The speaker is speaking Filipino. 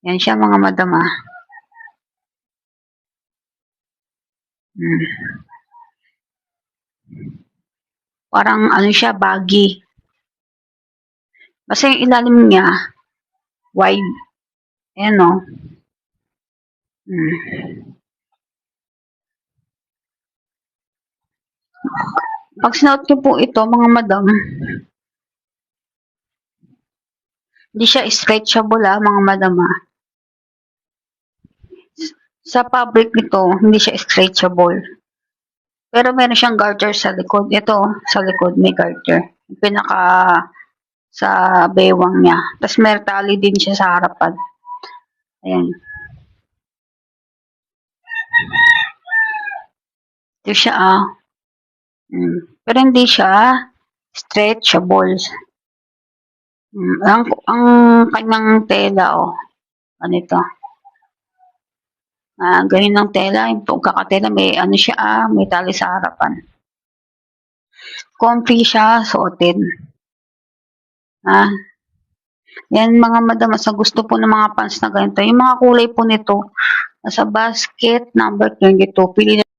Yan siya mga madam ah. Parang ano siya, baggy. Kasi yung ilalim niya, wide. Ayan o. Pag sinuot niyo po ito, mga madam, hindi siya stretchable mga madam ah. Sa fabric nito, hindi siya stretchable. Pero meron siyang garter sa likod. Ito, sa likod may garter. Pinaka sa bewang niya. Tapos may tali din siya sa harapan. Ayan. Ito siya Pero hindi siya stretchable. Ang kanyang tela ganito. Ganyan ng tela, yung pagkakatela may ano siya, may tali sa harapan. Comfy siya suotin. Yan mga madam, sa gusto po ng mga fans na ganito. Yung mga kulay po nito, nasa basket number 22. Pili